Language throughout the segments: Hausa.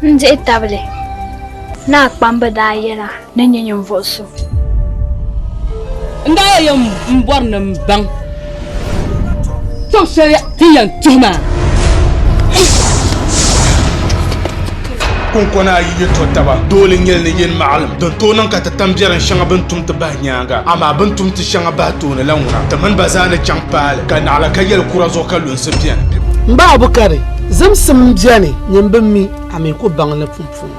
Nje tabale. Na kpamba da yela na nyenye mvoso. Nga yam mborna mbang. So se tiyan tuma. Kun kona yi to taba dole ngel ne yen maalam don to nan ka ta tambiran shanga ban tum ta bahnyanga ama ban tum ti shanga ba to ne lawuna ta man bazana champal kan ala kayel kurazo kalun sabian mba abukare zamsam biane nyambam mi ame ko bangle funfun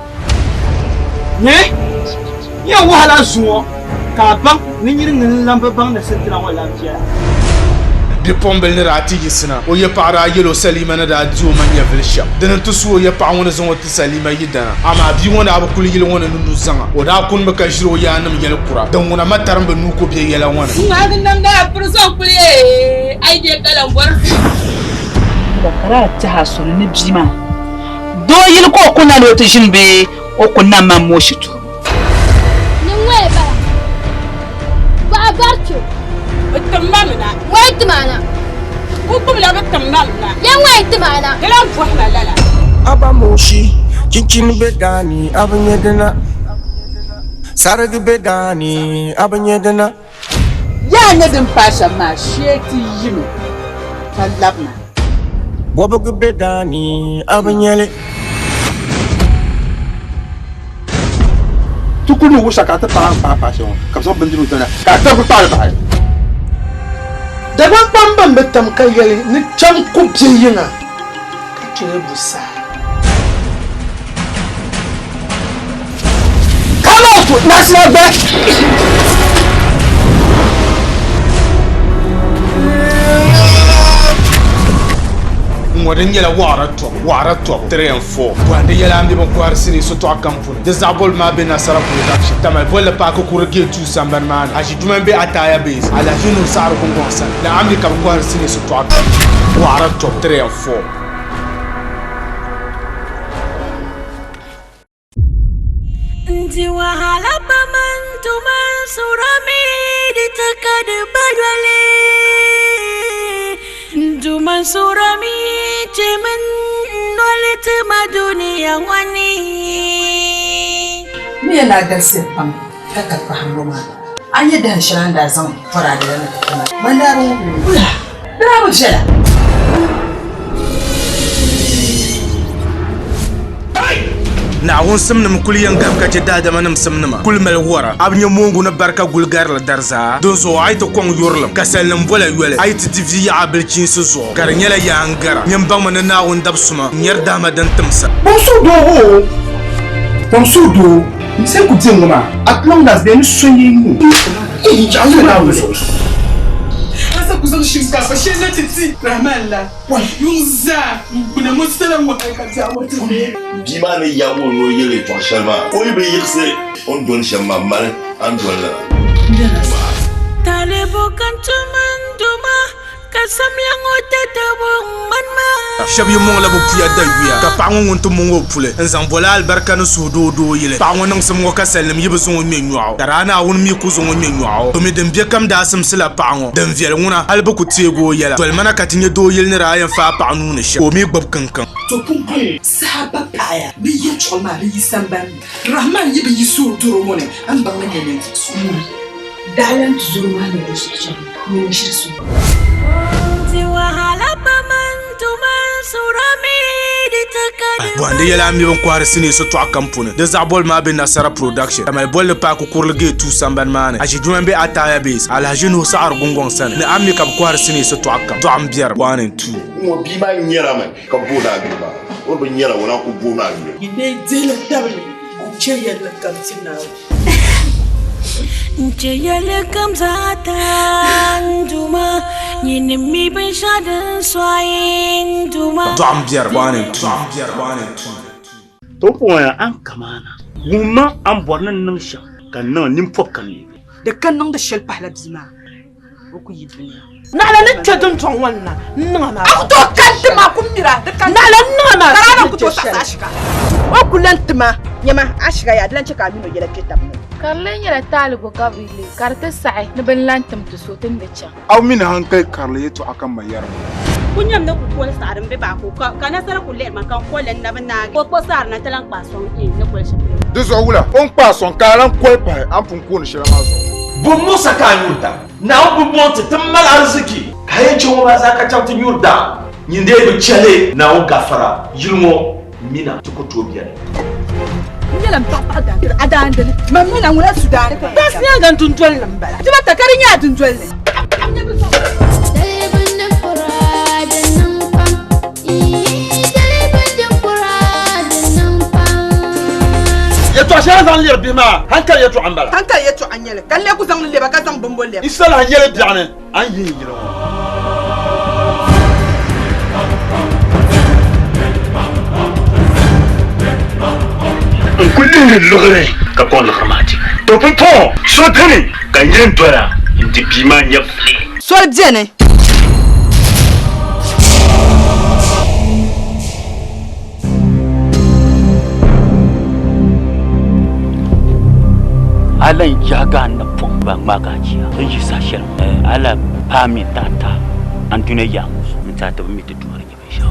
ne ya wahala suwo ka bang ni nyirin lamba bang na sentira wala biya de pombel ne rati yisna o ye para yelo salima na da dio man ya vilsha dan to suwo ye pa wona zon wata salima yidana ama bi wona abukul yelo wona nunu zanga o da kun baka jiro ya nam yel kura dan wona mataran ba nuko be yela wona Ngagin nan da prison kuli ai de kalan bor. Bakara ta hasul ni bima. Do yil ko kuna lo to jinbe o kuna mammo shitu. Nwe ba. Ba barcho. Tamamna. Wait mana. Hukum la tamamna. Ya wait mana. Kalam fuhna lala. Aba moshi cincin bedani abanyedana sarag bedani abanyedana Ya ne din pasha ma sheti yimo. Talabna. bobog bedani abanyele tukunu wusha ka ta pa shi ka so bandiru tana ka ta ku ta ba daban bamban betam kayele ni cham ku biyinga ka kire busa come out national bank ngoden yela wara to 3 and 4 wande yela ambi bon kwar sini so to akampuni de zabol ma be na sara production tama bolle pa ko kurge tu samban man aji duman be ataya base ala jinu sar ko ngonsa la ambi ka kwar sini so to wara to 3 and 4 Ndi wahala paman tuman surami di tekad badwale Duman surami cemen nole tema dunia wani Me yana da sirfam kaka fahimu ma. An yi da shirin da zan fara da yana kuma. Bandaro kula. Bravo jela. na won samnam kul yangam ka ci dada manam samnama kul mel wora abnya mongu na barka gulgar la darza don so ay to kong yorlam kasal nam bola yole ay ti divi ya abelchin so zo gar nyala ya angara nyam bang man na won dabsuma nyer dama dan tamsa bonso do c'est ku dingoma at long as they soye ni jangu na wuso asa kuzan shimka fa shena titi ramalla wa yunza kuna musalam wa kata wata Bima ne yawo no yele to shalma o be yirse on don shamma mal an don la Tale bokan tuman duma kasam yang otata bong manma shab yi mong la bu puya da wiya ka pa ngon to mongo pule en zan bola albarka no so do yele pa ngon sam ngo ka salim yibe so ngon menyo darana won mi ku so ngon menyo to mi dem be kam da sam sila pa ngon dem viel nguna alba ku tego yela tol mana ka tinye do yel ni ra yan fa pa nu ne she o mi gbab kankan To pumpe sahaba paya bi ye choma bi samban. Rahman yibi yisu duro mone an banga ne ne. Dalan zuru ma ne shi ne shi su. Ndi wahala paman tuman surami di tekad wande yela mi bon kwar sini so to akampune de zabol ma be na sara production ama bolle pa ko kurlge tu samban mane aji duman be ataya base ala jinu sa argungon san ne ammi kam kwar sini so to akam to am bier 1 and 2 mo bima nyera man ka boda bima o be nyera wona ko bona bi Ine dele dabli ku cheyel kam sina. Jayale kam zatan duma Yini mi ben shadan swayin duma to am bier 1 and 2 to poya an kamana gumma an bornan nan sha kan nan nim fokkan ni Da kan nan da shel pahla bima. Ku yi duniya. na la ne tedon ton wannan nna ma To kan ma kumira da kan na la nna ma Karana ku to sa shika. o kulantuma nyama ashiga ya dan chaka mino yela kitab Karlen yala taligo Gabriel. Karta sai na ban lantam to sotin da can. aw min hankali karle to akan mayar kunyam na ku kol sarin be ba ko kana sara ku le man kan kolen na bana ko sar na talan pason na kol shi Dezo wula on pason karan kol pa an fun ko ni shira mazo bu musa ka yurda na bu bonta tammal arziki kayan cewa ba za ka tauta yurda nyinde be chale na o gafara yilmo mina tukuto biya nyelam papa adan mamina ngula sudan tasnya gan tuntol nambala tiba takarinya tuntol to sha zan lir bima hankal yato ambala hankal yato anyele kalle ku zan le ba ka zan bombolle isala yele biane an yi yiro kullum lugre ka kon khamati to pupo so tani kan yin tora inti bima ya fli so jene alan jaga na pon ba magaji yi sashel ala pami tata antune ya mun ta mi ta tuwar ke bai sha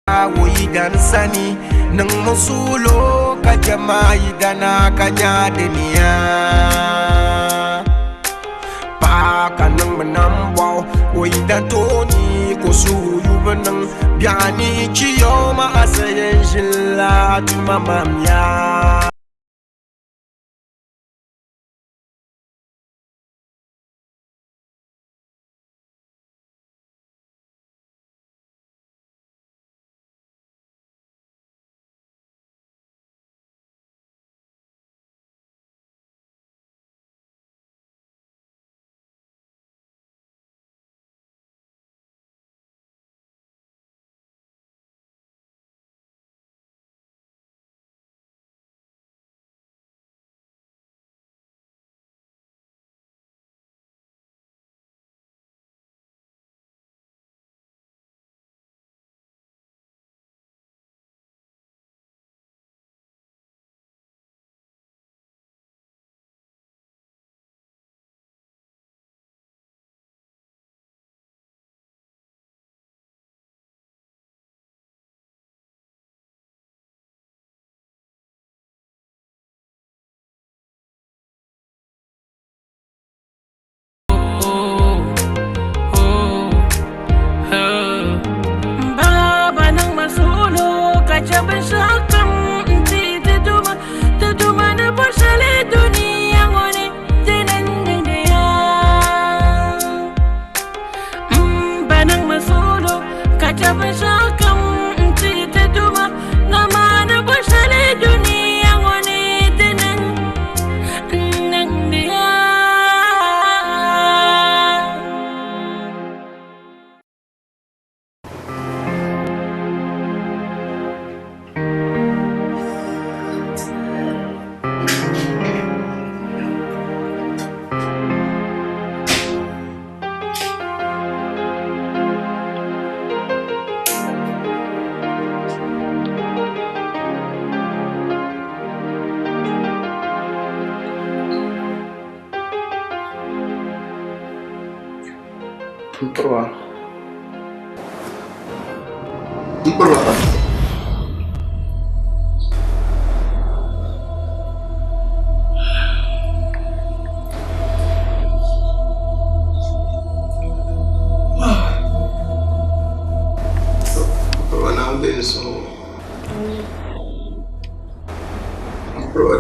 Woyidan sani nang musulo kajamai dana kanya denia pa kanang manam wow woyidan toni kosu yubanang biani chiyo ma asayen jilla tumamamya.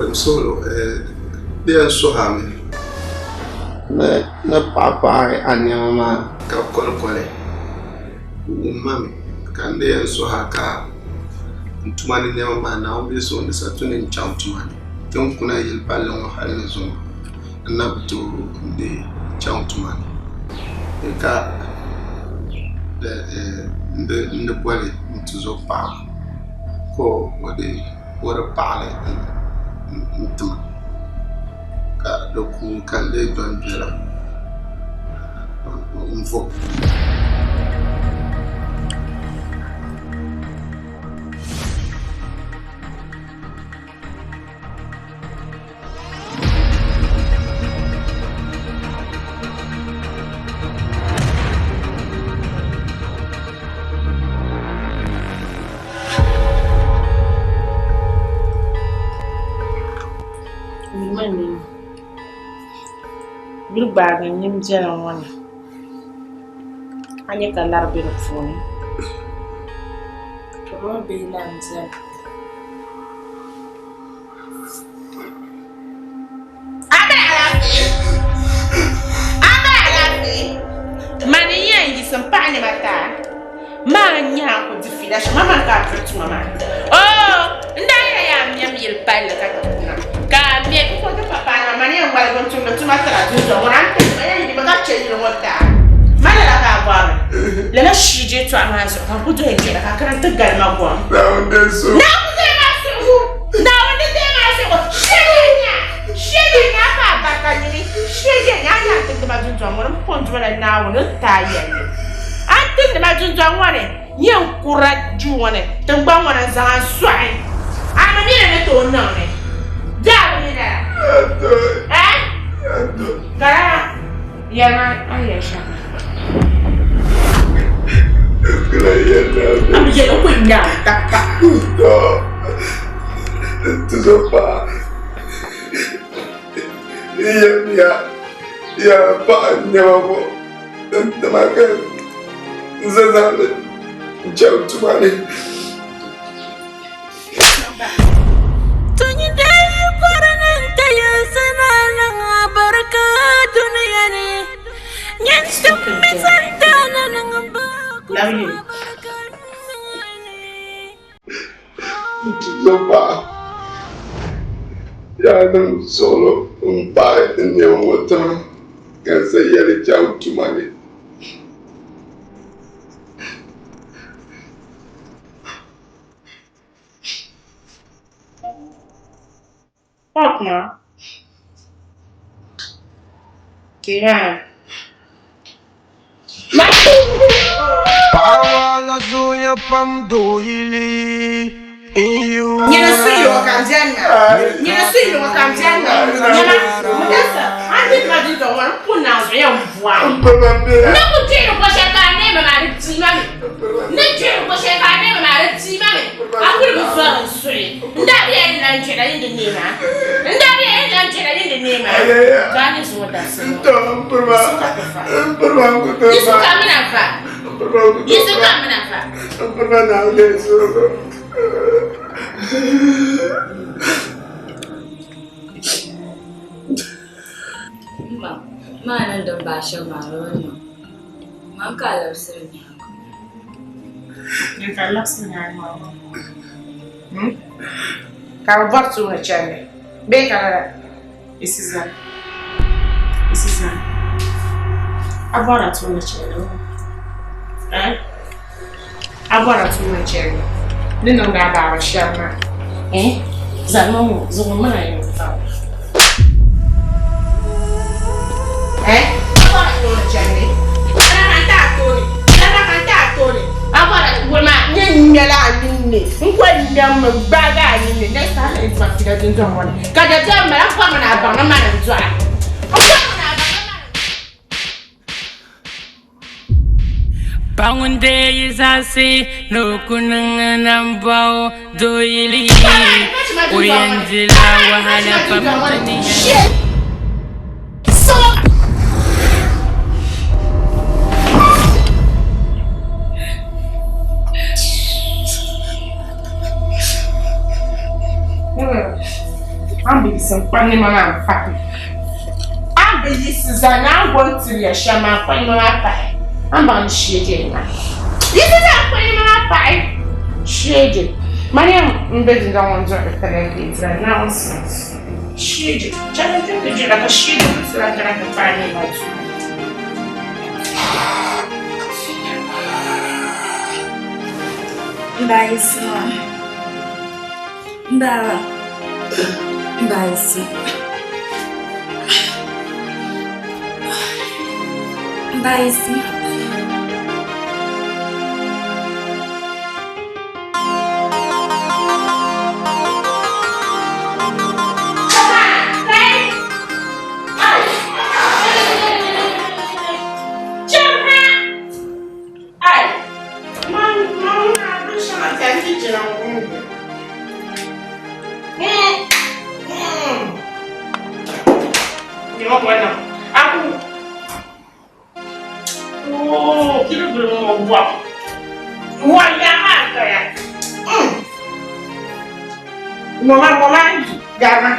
Solo dia sohami na papa anyama ka kolkole mami kan dia sohaka tumani ne mama na obi so ne satuni tumani ton kuna yel balon halin zo na buto de tumani ka de bwale tuzo pa ko wode wora pale ntuma ka doku kande don jera info Bag and him general one. And you can let a bit of phone. Robbie lands. Money and some pine matter. Man, ya would defeat us. Mamma got to mamma. Oh, and I am your pilot. God, me for the papa, money and why going to matter. When I'm telling you, but change what that. Madame, let us shoot you to a man so I put you in jail. I can't get my one. Now, there's so. Now, the day I said, shitting up back on me. Shitting, I think about you. I'm going to right now. Not tired. I think about you. I want it. You correct you want it. The bomb on a swine. I'm a minute to know it. Yeah, I'm yellow with Não, tá pá. Tu só pá. Ya pá, nyawa. Tamakan. Zazale. Jauh cuma ni. Love you. Lupa. Ya nang solo pai ni wata. Kan saya ada jauh cuma ni. Partner. Kira. Pawala zuya pam doili iyo. Nyana suyo wakamjanga. Nyana suyo wakamjanga. Nyana mudasa. Andi madi to wan puna zo ya mvua. Na kutiro kwa shakane mama ritimami. Na tiro kwa shakane mama ritimami. Akuri mfano suri. Ndabi ya nchera yindi nima. Ndabi ya nchera yindi nima. Gani zo dasa. Yesu kamina fa. Yesu kamina fa. Mana don basha marona. Man kalar sirri. Ni kalar sirri mama. Ka bartu na chane. Be kala isiza. Isiza. Agora tu na chane. Agora tu na chane. Ni não dá para chamar. Zanon, zuma aí, então. Agora tu na chane. Ela cantar Tony. Agora, Wilma, nem lá ninguém. Enquanto não me baga ninguém, nessa hora é uma filha de um homem. Cada dia me leva para na banca, mas não joga. Pangunde isasi no kunangan bau doili Oyanzila wahala pamutani I'm busy some funny mama fatty. I'm busy Susan, I want to be a shaman for my pie. I'm on shading. This is a funny mama pie. Shading. My name is don't want to things and nonsense. Shading. Trying to think that you're like a shading so I can find it out. Bye. Mama, Gama.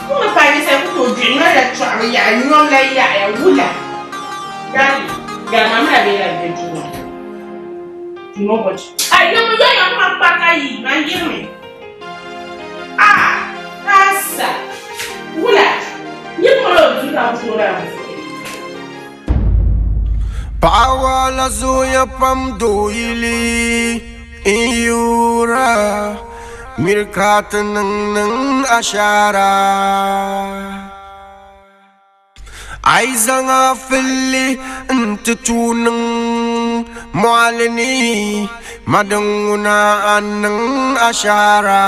Como pai disse que tu diz não é chave ya não é ya wula. Gama me abelha de tu. Não pode. Ai, não me dá uma paca aí, mas me. Essa. Wula. Não pode dar fora. Pawala zuya pam doili iyura mirkat nang ashara aizanga fili ntutunang mualini madanguna nang ashara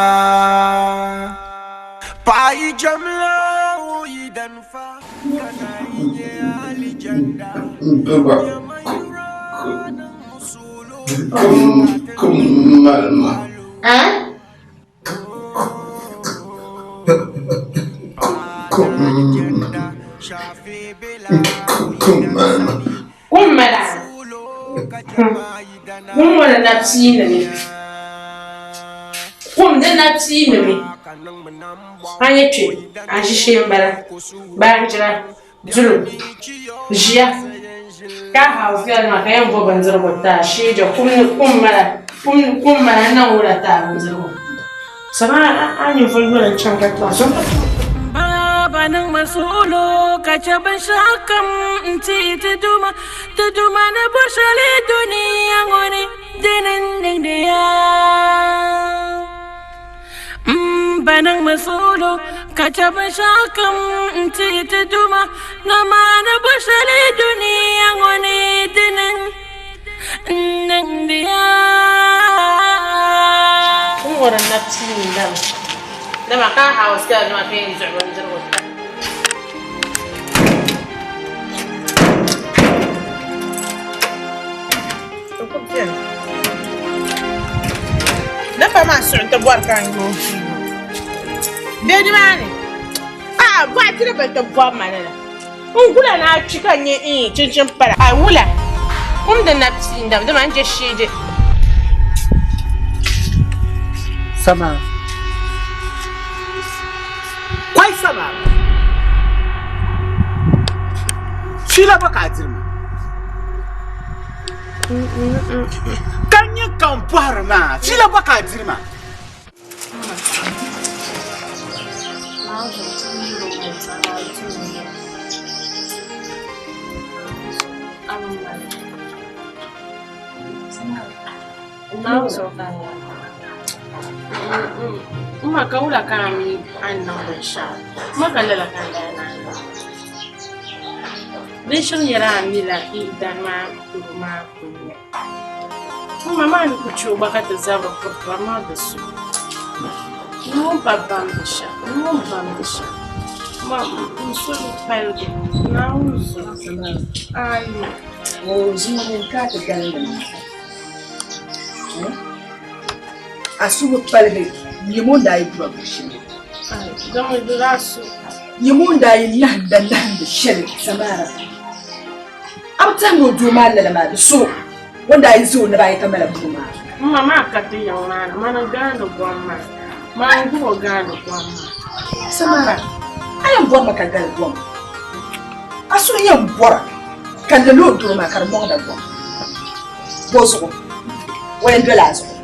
pai jamla uidan fa Malma. Kumala nafsi nami. Kumda nafsi nami. Anya twe, ajishe mbara. Banjira, zulu, jia. Ka hausia na kaya mbo banzira bota. Shija kumala na ura ta banzira. Sama anya volvola changa klaso. Baba nang masulo kacaban syakam Nti teduma na bersali dunia ngoni Denendeng dia Banang masulo kacaban syakam Nti teduma Nama na bersali dunia ngoni Denendeng dia Orang nafsi ndam. Nama ka hawas ka nama kain zuwan zirwa. Dafa masuk untuk buatkan lu. Dia di mana? Buat tidak betul buat mana lah. Unggulan nak cikannya ini cincin pada. Mula. Dan nafsi ndam, dia manja sih. Sama. Quai sama. Fila baka dirma. Kanya kampar ma. Fila baka dirma. Makaula kami anang bersha. Makalala kandana. Beshan yara mila dan ma kurma kunya. Mama ni kuchuba kata zaba kurma besu. Numpa bambisha. Mama, usuru payoge. Nauzo. Ai. Zingin kata galing. Asubu palbe yimunda yidwa bishini Dama durasu yimunda yinahda sheli samara abtango duma lama so wanda yizo na bai kamala duma mama kati yana mana gano gwamma mangu gano gwamma samara ayan gwamma kan gal gwamma asu yan bora kan da lo duma kar mo da gwamma bozo wayan dolazo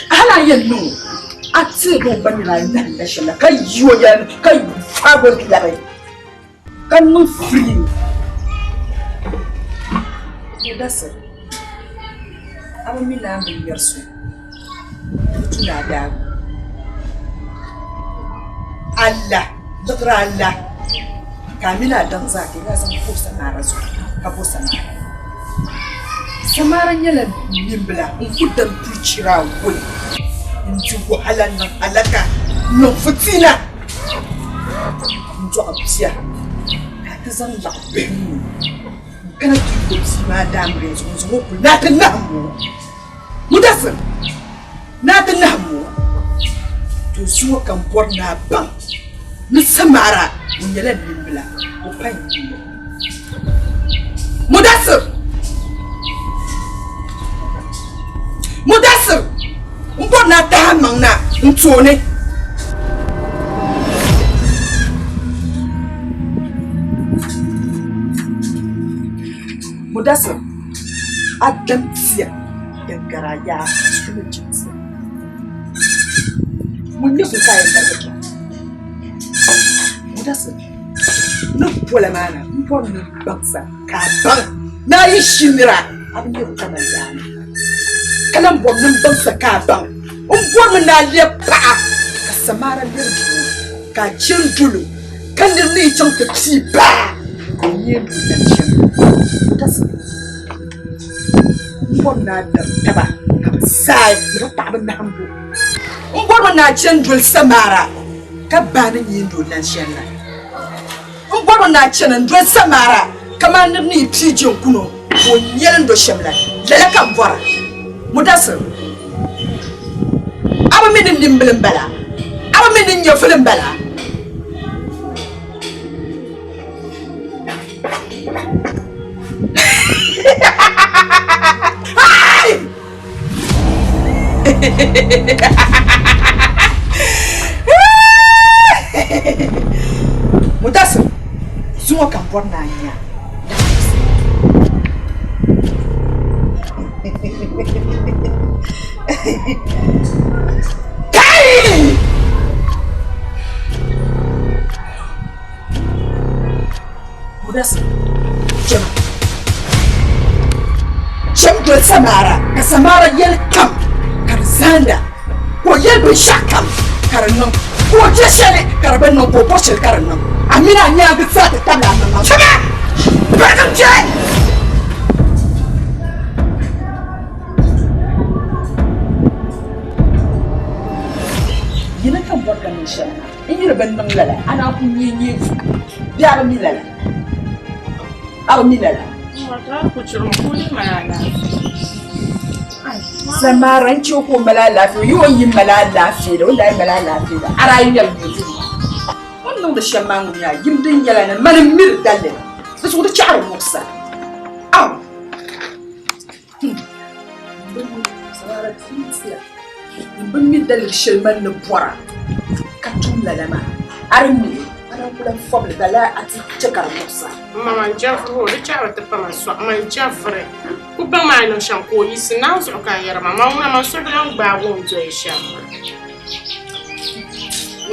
hala yenu ati go banira na shela kai yo ya kai fabo kilabe kan no free yedasa ami na mi yersu tuna da Allah dakra Allah kamila dan zaki ga san ko sanara su ka ko sanara samaran yalan nimbla kudan tucira wuri inji wahalan nan alaka no fitina inji absiya ka ta zan da benu kana ki ko si ma damre zo ko na ta namu mudassir na ta namu to zuwa kan borna ban ni samara yalan nimbla ko fanki mudassir Mudassir, mbona tahan mangna ntone. Mudassir, adam sia dangara ya sunan jinsi. Mun yi kuka yin daga. Mudassir, nupola mana, mbona baksa ka ban. Na yi shimira abin da kuka manzana. Kalam bom nan ban saka ban bom na le pa ka samara le ka cin dulu kan ni can ka ci ba ni da cin ta su bom na da taba ka sai da ta ban na hambo bom na cin dul samara ka ba ni yin dul nan shan na boro na chenen do samara kama ni pijin kuno ko yelen do shemla lele kam bora mudasir aba min limbilim bala aba min nyofilin bala Mudasir zuwa kan bor na nya kai Mudasir jam do samara ka samara yel kam karzanda ko yel be shakam karnan ko jeshele karban no ko pochel karnan amina nya ga sa ta tabla nan sama bakam je yina kan borga min shana in yira ban nan lala ana ku nyenye biya mi lala aw mi lala wata ku ciro kuli malala samaran ci ko malala fi yo yin malala fi da wallahi malala fi da arayiyar mutum wannan da shan mangu ya gimdin yala na manin mir dalle da su da ci'ar muksa aw samaran tsiya bin mi dalle shilman na bora ka tumla lama armi ana kula foble dala ati cikar muksa mama jafro da ci'ar ta fama so man jafre ku ba ma no shan ko isi na so kan yar mama una ma so da ba won to e shan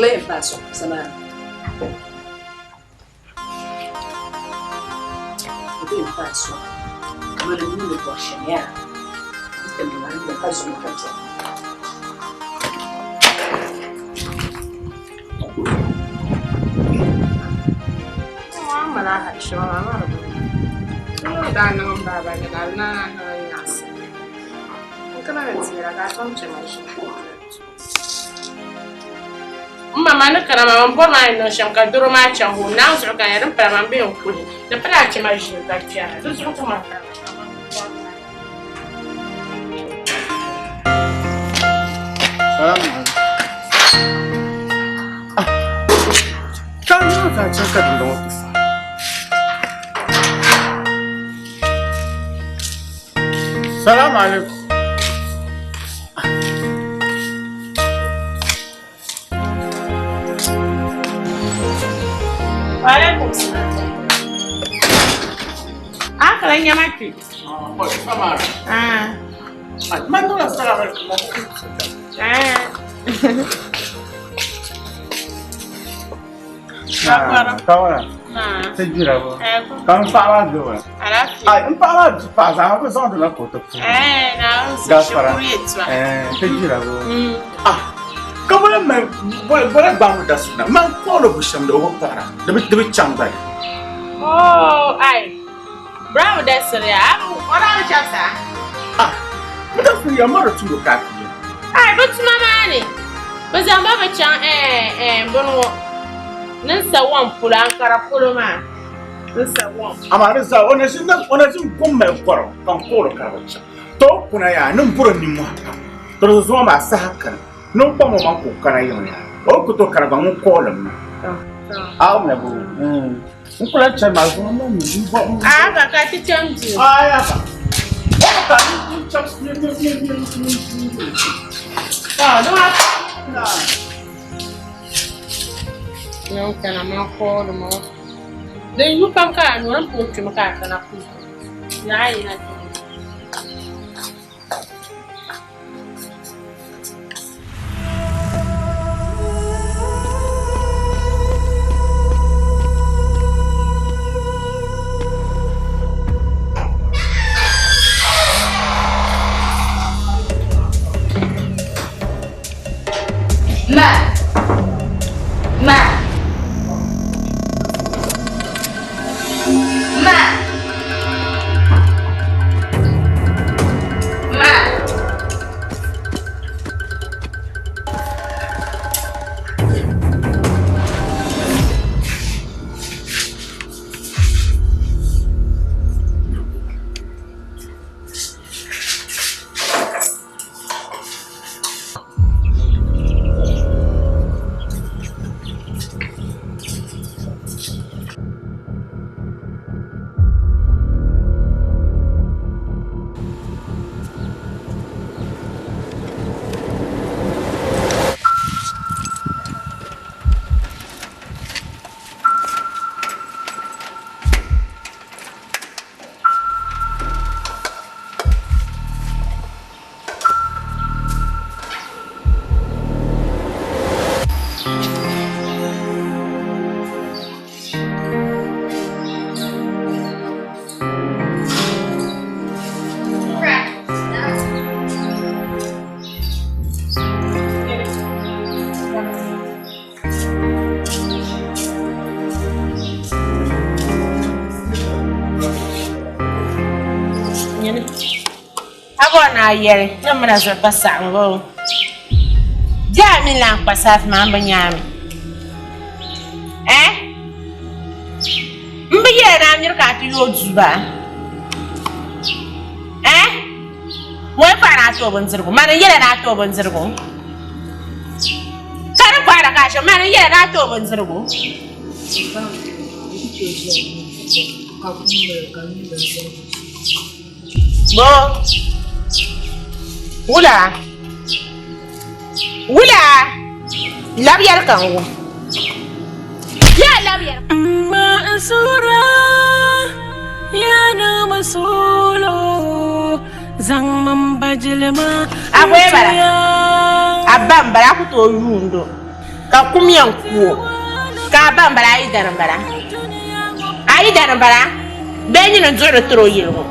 le paso samaran Tem passo, mas não me pode chamar. Tem que mandar passo no canto. Mama lá achou, mama. Não dá não baba, não na nas. O que vai dizer a gata não chama isso. Mama não quer mama por mais não chama que duro mais chama o não só que era para mama bem o culi. Da praia mais de da tia. Tu só toma. Não vai chegar de novo. Salam alaikum. Alaikum salam. Kalian nyamaki? Oh, sama. Mana lah salam alaikum. Kawan. Sejujurnya, kamu faham juga. Faham apa soal dalam foto. Gaspara. Sejujurnya, kamu boleh bangun dasarnya. Mang kalau bukan doa parah, demi canggih. Oh, bravo dasarnya. Orang biasa. Betul punya mana tunggu kaki. Betul mama ni. Bezamba macam bono. Nsa wan pulang kara pulo ma. Nsa wan. Amara za onasin gomma kwaro kan koro karacha. To kuna ya nan buro ni mu haka. To zo ma sa haka. Non pa mo man ko kana yin ya. O ku to kara ban ko lam. Na bu. Nkula cha ma zo mo ni bo. Ga ka ti chamji. Ya ba. O ka ni chamji ni. No ha. Não, que na minha cor, mo. Daí no panca, não é pouco que me cata na puta. E aí, né? nyene. Agora yere, não me nas passar ngo. Já me lá passar mamba nyame. Mbiye na nyir ka ti yo zuba. Wai fara to ban zirgo, mana yere na to ban zirgo. Kar fara kashe, mana yere na to ban zirgo. Bo. Wula labiyar kango ya labiyar Ma'asura ya na masulo zang mambajilma akwai bara abban bara ku to yundo ka kumiyan kuwo ka ban bara ayi daran bara ben ni nzoro tro yirmo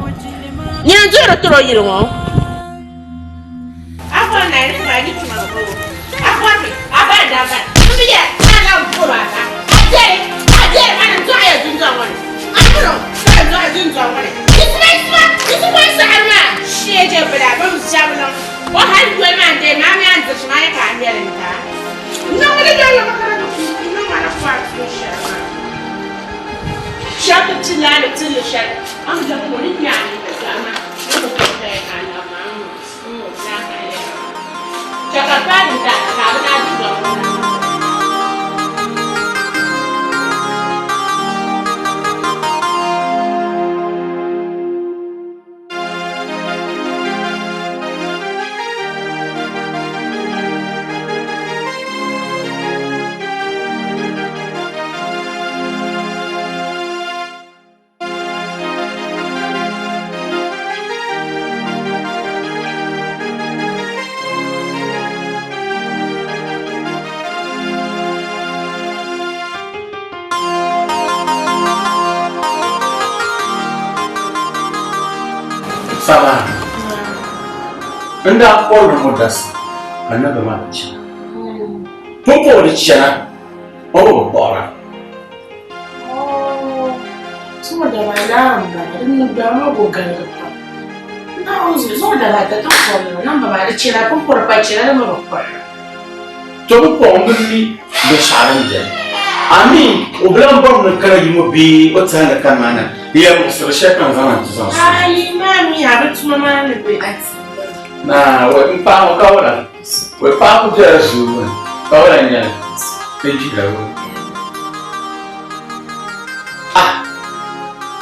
Apa na ni ma ni tuma ko. Apa ni? Apa da. Mbiye, ala mfura ta. Aje mana nzoya zinzo wani. Amro, nzoya zinzo wani. Isma sarma. Sheje bra bam shabna. O hal gwe man de ma mi anzo shima ya ka ndele nta. No wala da la makara ko. No mana fa ko shama. Shaka tilala tilisha. Am da ko ni nyani da sama. Ko ko ta kana ma. Cakapkan tak karena juga. Sama. Anda all modas. Another match. Popo di chana. Oh, bora. Semua dah lama, ini dah mau bukan apa. Nah, semua dah ada tak boleh. Nama baru cina pun korban cina nama apa? Coba pondok ni besaran je. Ami, oblam bom nak kena jumpa bi, otak nak mana? Dia mesti kan zaman tu zaman. Ai, mami, habis cuma mana lebih atas. Nah, we kau lah. We aku je asu. Kau lah ni. Pergi dah.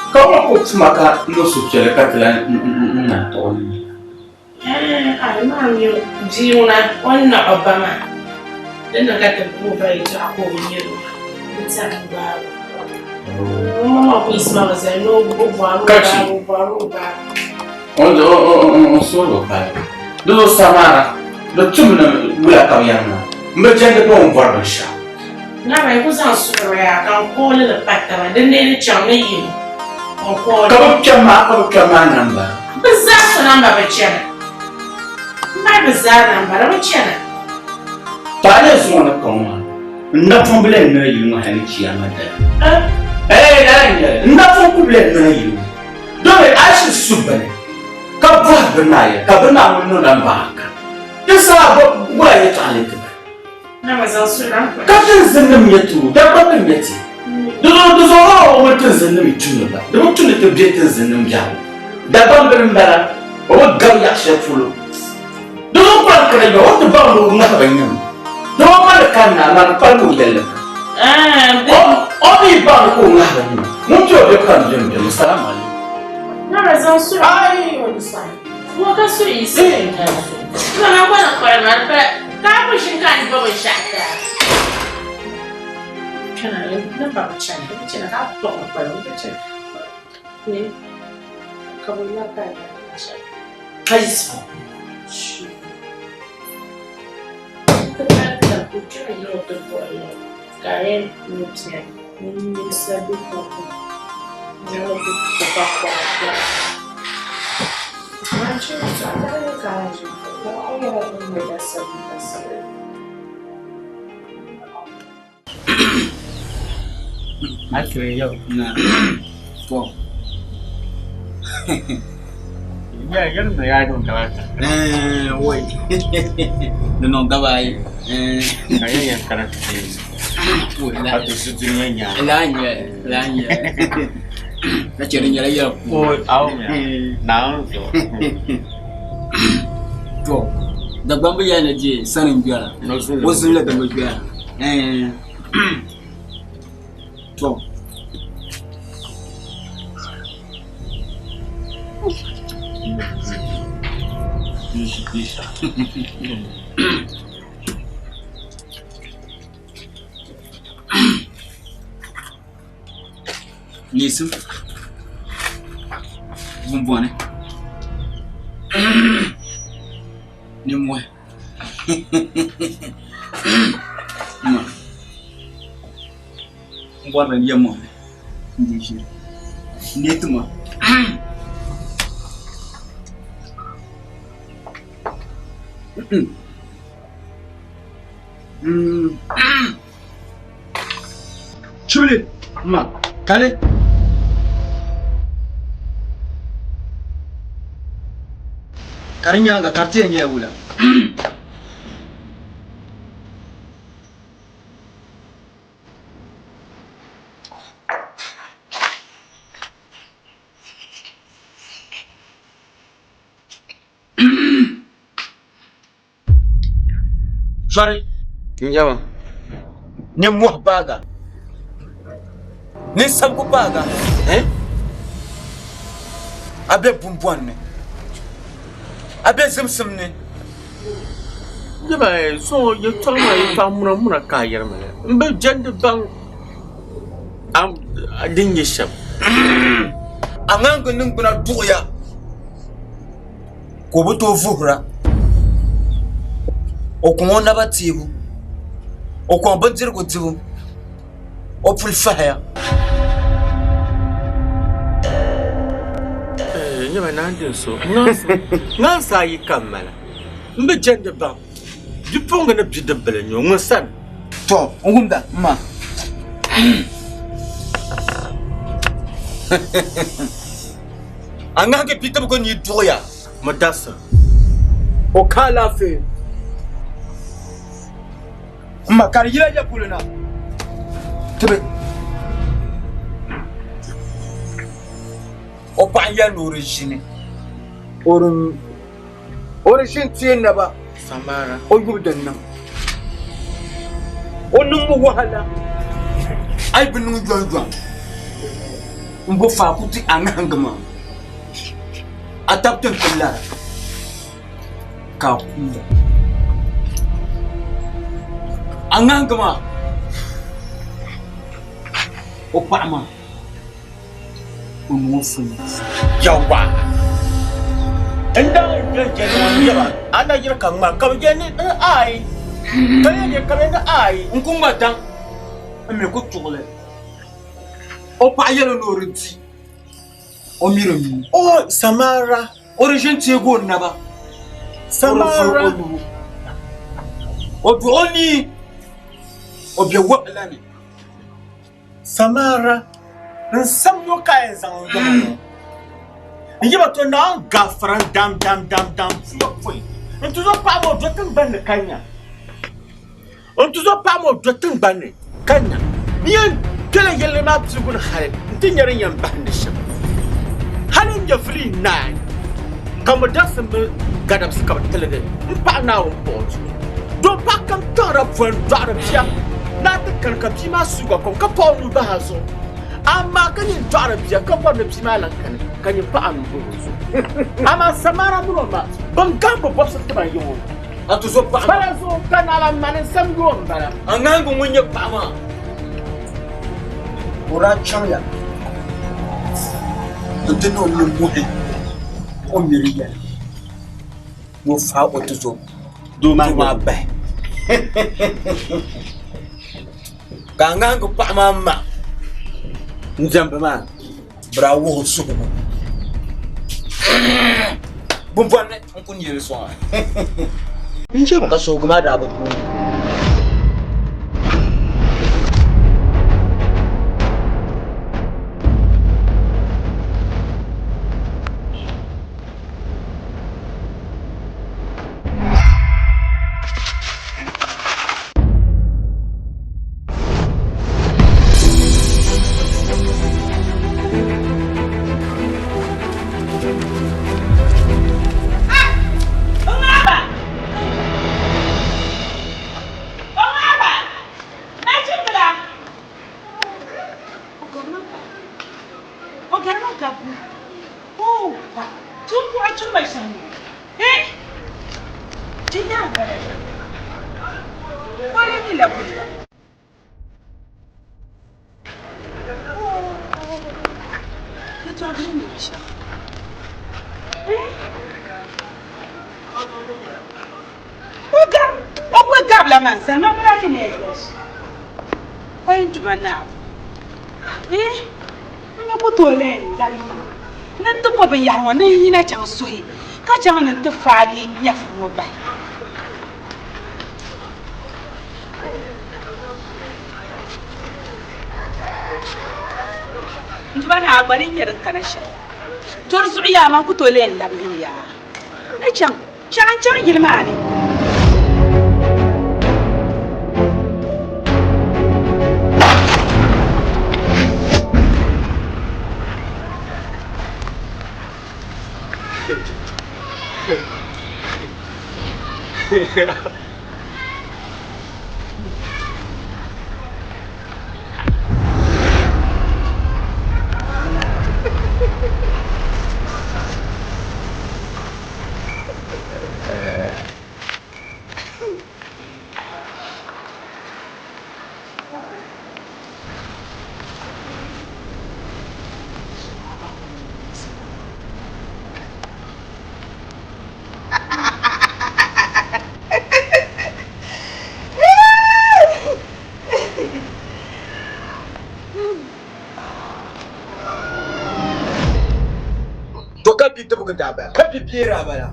Kau aku cuma kat nusu je kat lah nak tahu ni. Ai, mami, jiuna, orang Obama. Dan nak kata bukan itu aku punya. Macam baru. Mama aku isma macam no baru. Oh, solo pai. Dulu sama, dulu cuma mula kau yang na. Macam tu pun buat bersah. Nama aku sangat suka ya. Kau call lepas taman dan dia cakap ni. Kau kau nambah. Besar tu nambah macam. Mai besar nambah macam. Tak ada semua nak kau. Nak pun boleh nak ilmu hari kiamat. Nak pun boleh nak ilmu. Doi asyik subhan. Kau buat benar, kau benar menurut nampak. Jasa buat itu alik. Nama Zalsuran. Kau terzenam itu, dapat terjadi. Dulu orang terzenam itu nak. Dulu tu itu dia terzenam jauh. Dapat berembara, orang kau yang syafulu. Dulu orang kerja, orang tu baru nak bayar. Dulu mana kan nak perlu jalan. Oni baru kau nak bayar. Mungkin dia kan jalan. Assalamualaikum. Nama Zalsuran. Ai, orang sana. Gua kan suruh isi. Mana gua nak kau nak kamu singkat bawa syakta. Kenapa? Nampak macam ni. Macam nak apa? Apa macam ni? Kamu nak apa? Kaisah. Kita punya ini untuk boleh. Sekarang macam ni sebab apa? Jangan lupa apa. Macam apa yang kau Akhirnya yo na po. Yeah, I don't know. Wait. No, Gabay. I cannot see. What is it in your Lanya. That's your area. Now, go. The Bambi energy, son in Gala. Wasn't let them with Gala. Go. Listen. Bumbone. Nimwe. Bumbone dia mo. Ndishi. Nituma. Chuli. Ma. Kale. Karinya nga quartier nye wula. Sorry. Kinjawa. Ni muh baga. Ni samku baga. Abe bumbwan ne. Abe simsim ne. Jaba so you told me muna kayar mala. Mbe jende bang am dingi sham. Angango ning buna duya. Ko buto vuhra. Okumona batibu. Okwambanjir ko tibu. Opul fahya. Jaba nande so. Nasa yi kamala. Mbe jende bang. Duponga na bidabele nyo ngosan. To, ngumda ma. Angange pitam ko ni duya. Madasa. Okala fe. Makar yila ya puluna. Tebe. Opa ya l'origine. Origine tienne ba. Samara. Oyudan nan. Onun mu wahala. Ai binu jojo. Mbo fa kuti angangama. Atapten kula. Ka kuya. Angangama. Opama. Umufu. Yawa. Enda jeni yaba ana yira kangma ka jeni ai kaya de kala ai ngumba dan me ko tukule o pa yelo no rinti o miro mi o Samara origin tie go naba Samara o do oni o be wo lani Samara nsam yo kai zan yo Yaba to na gafran dam foi. Ntuzo pa mo dotin ban kanya. Ntuzo pa mo dotin ban kanya. Yan kala yele ma tsugun khale. Ntinyarin yan ban shi. Halin ya free nine. Kamo dasin be gadam ska telede. Mpa na on board. Do pa kam tara fon dara pia. Na ta kan ka bi ma suga kon ka pa mu ba haso. Amma kanyin dara pia ka pa me bi ma lan kan. Kan you pan ama Samara muloma bangambo bossa taba yo atuzo pa bala zo kanala mane samgo mbala angango munye pama ora chanya ntino mu muhe o miriya mo fa otuzo do ma ba kangango pama ma njamba ma brawo suko Bumbone on yele so. Njaba ka so guma da abu. garma gabu. Oh, tu kuat tu macam ni. Tidak ada. Boleh ni lah boleh. Itu apa ni macam? Oga gabla man, sama berarti ni. Poin tu mana? Ni betul leh, dari mana? Nanti mau bayar mana ini nak jangan suhi. Kau jangan nanti fagi ya semua baik. Itu mana aku ni nyerang kanasya. Terus iya mak betul leh lagi ya. Jangan JILMA ni. Itu bukan dabah, tapi pira bala.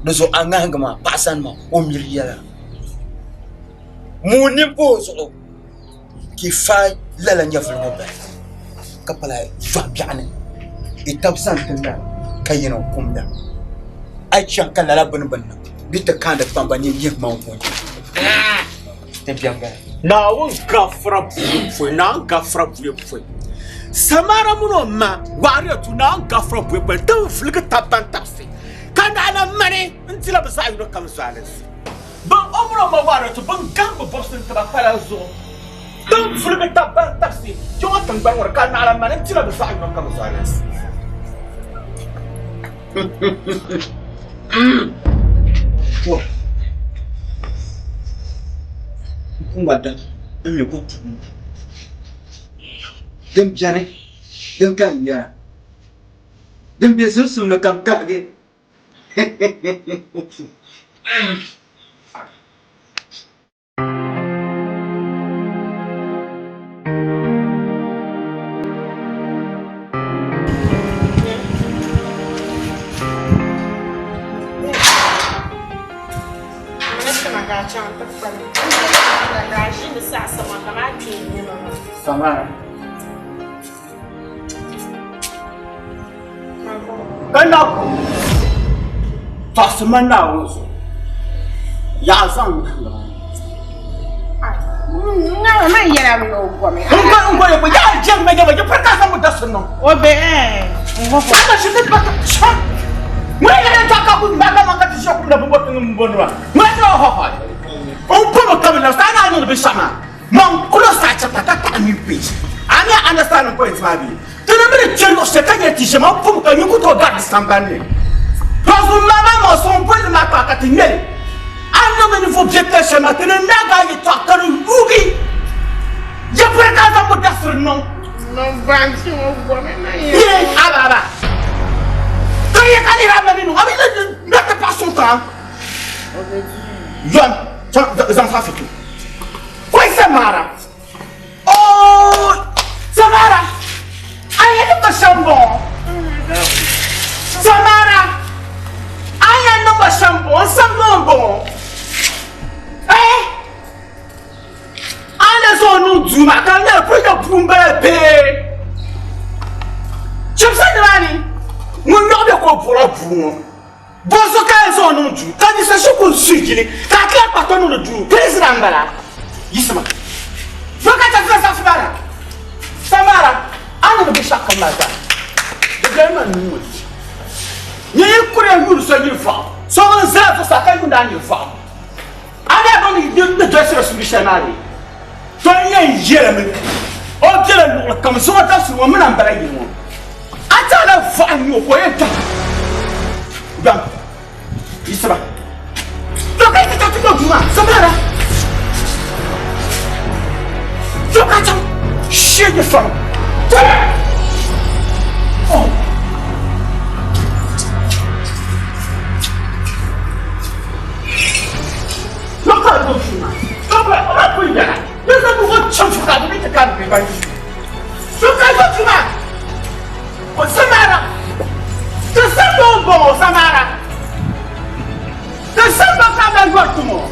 Doso angah gama pasan ma omiriya. Muni poso ki fa lala nyafal ngoba. Kapala jwabiane. Itab santenda kayino kumda. Aicha kala ban bita kanda pambani yek ma onko. Te bianga. Na won gafra foi na gafra foi. Samara muno ma wario tuna gafra bwebel tu fliga tapan tafi kana ana mane ntila basa yuno kam swales ban omro ma wario tu ban gambo bobsin taba pala zo tu fliga tapan tafi jo tan ban war kana ana mane ntila basa yuno kam swales wo kungwada emiko Dem jane, dem kan ya. Dem biasa sumna kam kage. Sama. Kanaku tasmana uzo ya zan Nga ma yera mo ngome. Ngwa ya jeng me ya perka sa mo dasno. Obe Sama shite baka cha. Mwenye nataka kumbaga makati sio kumda boboto mbonwa. Mwenye ho. Umpo kamela sana no bisama. Mam kulo sa chata ta mi page. Ani understand point mabi. Tenebele tchelo setanya tishema pum ka nyuku to gadi sambane. Razu mama mo son point na ka katingeli. Ano me niveau objectif chema tenaga yi takanu ugi. Je preka za mo dasr non. Non bansi mo gome na ye. Ye ababa. Kaya kali rama minu. Abi ne te pas son temps. Yon, j'en fais tout. Oui, Samara. Oh, Samara. Ayan ba siyambong? Samara! Ayan ba siyambong? Sambong! Eh? Ano so nung zuma ka na pwede pumba pe? Chipsa nani? Muna ba ko pura puno? Boso ka so nung ju. Ka di sa shukun sujili. Ka kla pato nung ju. Please rambala. Yisma. Foka ta sa Samara. Samara. Ano be shaka mata. De gama nuwa. Ye kure nguru so ni fa. So on za so saka yu ndani fa. Ana ba ni de dress resolution ali. To yen yere me. O jere lu kam so ta su wa muna bara yi mu ata la fa ni ko yenta dan isaba to kai ta tu juma sabara to ka ta shi ni fa oh lo ka do juma to ba ora ku ya Mas eu vou te jogar do meio cara que vai. Jogar do Juma. O Samara. Tu sabe o bom, Samara. Tu sabe o que é o bom.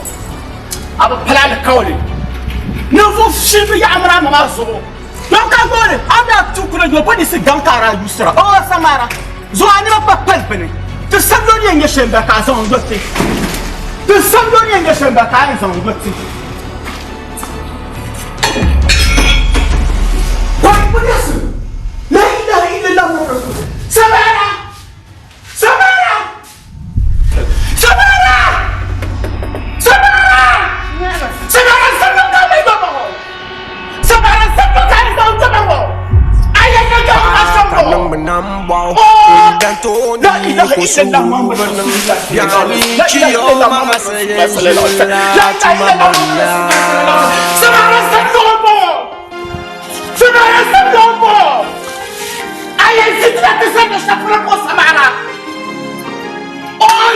Aba plana kawli. Não vou filme ya amra mama zo. Não ka gole. Ada tu kula yo bani se gankara yusra. Oh Samara. Zo ani ma papal bene. Tu sabe o nyenga shemba ka zo ngote. Tu sabe o nyenga shemba ka zo ngote. لا إله إلا الله محمد رسول الله سمارة سمارة سمارة سمارة سمارة سمارة كامل بابا سمارة سمارة كامل بابا أيه كذا أسمعه dan Tony kusuru benang yani cium mama saya cuma benar Samara Sandobo Samara Sandobo ayah sitra kesana sapra Samara oh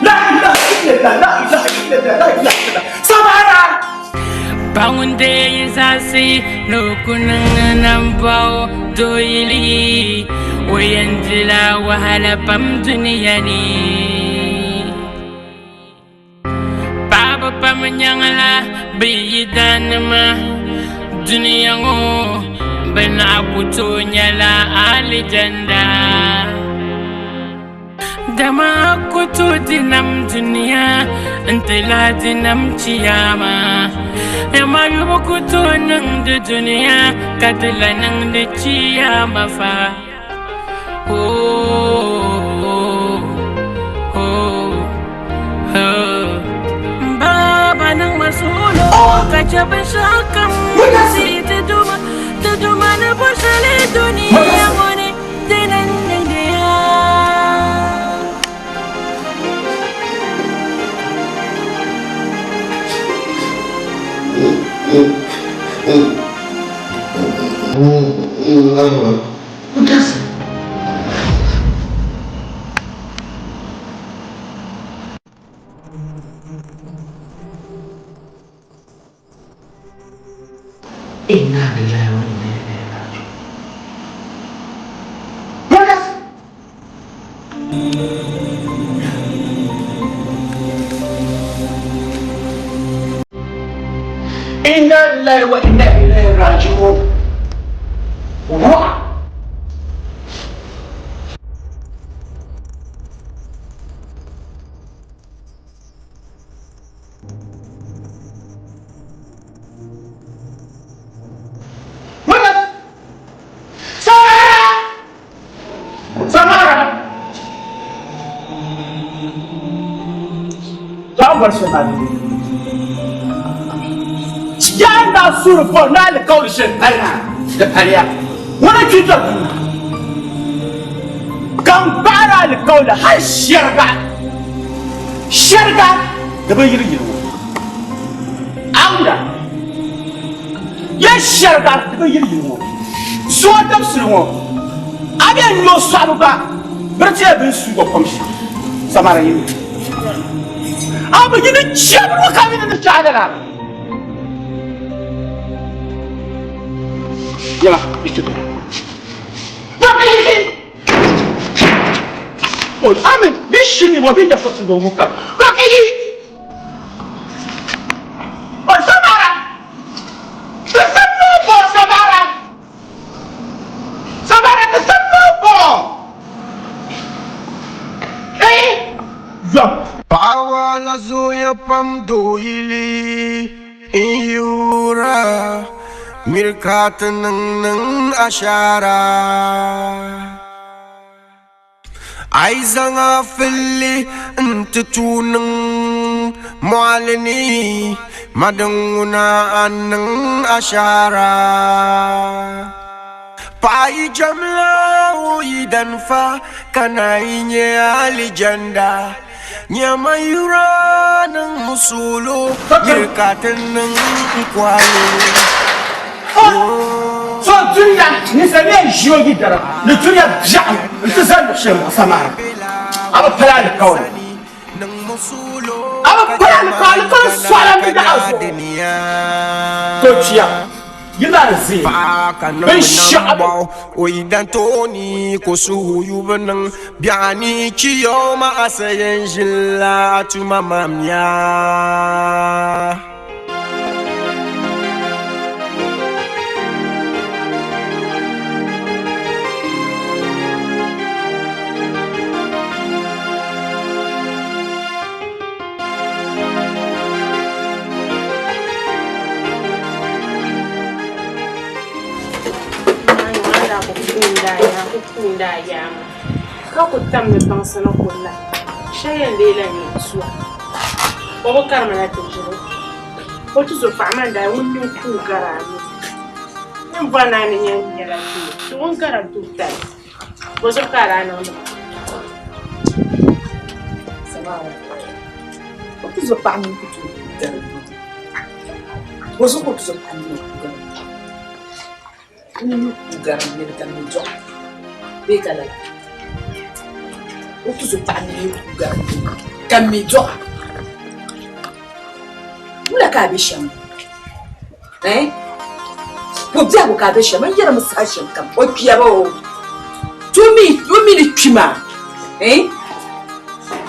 la ilaha illallah la ilaha illallah la ilaha illallah Samara bangun deh sasi lukunang nambau doili وينزل وهلا بام دنياني بابا بام نيانلا بيدان ما دنيانو بنا كوتو نيالا علي جندا دما كوتو دينام دنيا انت لا دينام تياما اما يبو كوتو نند دنيا كاتلا نند تياما فا Baba nang masulo kaca besakam si teduma na bosale dunia ngone tenan dia Inna lillahi wa inna ilaihi raji'un. Bagas. Inna lillahi wa inna ilaihi raji'un. Wah. Yana suru for na le kauli shin aina da kariya wani cutar kan bara le kauli har sharga da bai yiri auda ya sharga da bai yiri so da suru abin yo saruga barci abin su go komshi samara yiri abu yini cebro kamin da cadara يلا اشتغل باقي قول امن بيشني وبين دفت دومك باقي وسمارة تسموبو سمارة تسموبو ايه زم Pawala zoya pam doili iura mirkat nang ashara aizanga filli ntutunang mualini madanguna anang ashara Ai jamla idan fa kana inye alijanda Nyama yura nang musulo Yirkatan nang kwalo So dunia ni sanya jogi dara ni dunia bian itu san shema samara apa plan kau apa plan kau suara bida aso to chia gila zi ben shaba o idan toni ko su yubanang biani chiyo ma asayen jilla tu mamamya Kundaya ka ku tamme pansana kulla shayen lela ni suwa o karma na tejiro o tu so fama da wonni ku garani nin bana ni yan yara tu won garan tu tai o so karana no sabawa o tu so fama ku tu o so ku so fama ku garani ku garani ni kan ni jo Bekala. Otu so tani kuga. Kamijo. Mula ka bisham. Pobia ko ka bisham, yera musasham kam. O piaba o. Tumi ni kima.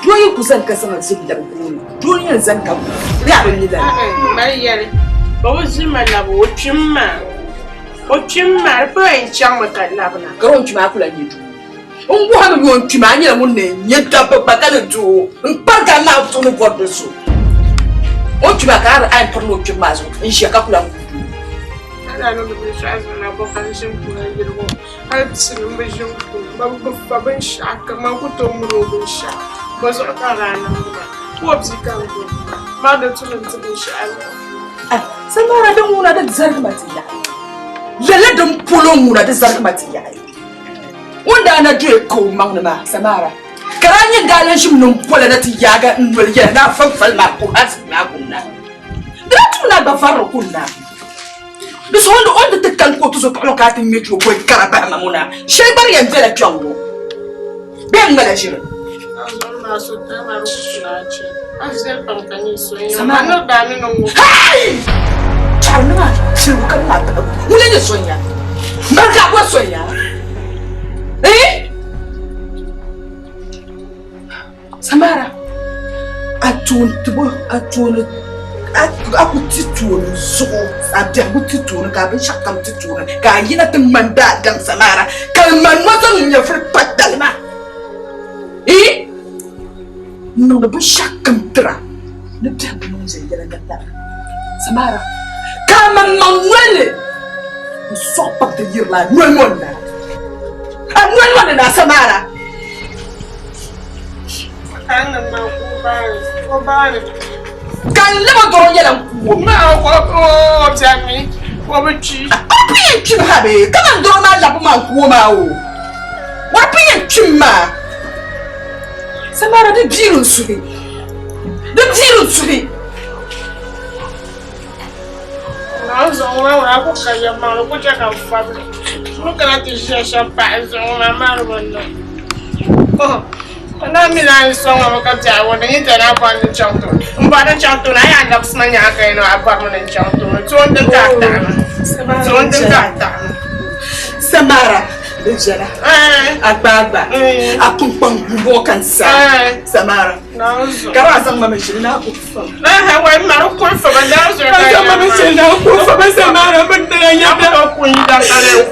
Doyi kusan kasan zubda ko. Doyi zan kam. Ya ben ni da. Mari yare. Bawo zima na bo kima. O chimma po en chama kalabna Garon chima kula ni du Ungu hanu mi on chima ni mun ne nyeta pa bakale du Mparga na to no bodo so O chima ka ai porno chima so in shi ka kula du Ana no bi shaza na bo kan shin kula yirgo har tsin bi shin ku ba ban shaka ma ku to mu ro bin sha ba so ka rana ko bi kan ko ma da tunan tsin shi Allah Samara dan wuna da zarmatiya Lele dum pulong muna da zarmatiya Wanda ana duye ko magnama Samara Karanya galan shi mun pola da tiyaga nwel ya na fanfal ma ko asma kunna Datu na ba farro kunna Biso wanda tekkan ko to so ko ka tin metro ko karaba mamuna Shay bar yan bela jongo Ben mala shirin Ma so ta ma ru na ce Asel pankani so Samara da ni no Hey Charna Chirukan mata Mula ni sonya Mereka buat sonya Samara Atun Aku titun so Ada aku titun Kabe syakam titun Kaya na temandadang Samara Kalman mazang niya Fripat dalma Nung na ba syakam tera Nagdang mo sa iya ng ganda Samara Kaman mangwele Sopak de yirla Nwelmon na Samara Kana ma ko bani Kan lema doron yalan kuwo Ma ko jami ko bici Apiyen kim habe Kaman doron na labu man kuwo ma o Wapiyen kim ma Samara de birun subi Zongwa ko kaya ma ko ja ka fa mo kana ti shasha pa zongwa ma ro no na mi na songwa mo ka ja wo ni ta na pa ni changto mba na changto na ya ndax ma nya ka no aba mo na changto to on de ta Samara Jara Agba Akumpang gubo kansa Samara Kara sang mama shina ko fa wa ma ko fa ba da so ka mama shina ko fa ba Samara ban da ya da ko yi da kare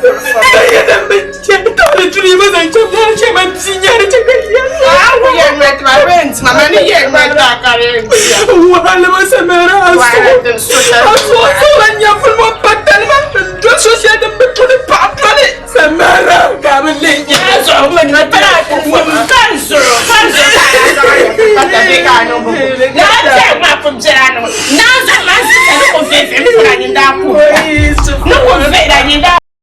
ya da ban ce to da tuni ba zan ce man tinya da take ya ya me clarent mama ni ye me da kare wala ma Samara aso ban ya fulmo patal ma do social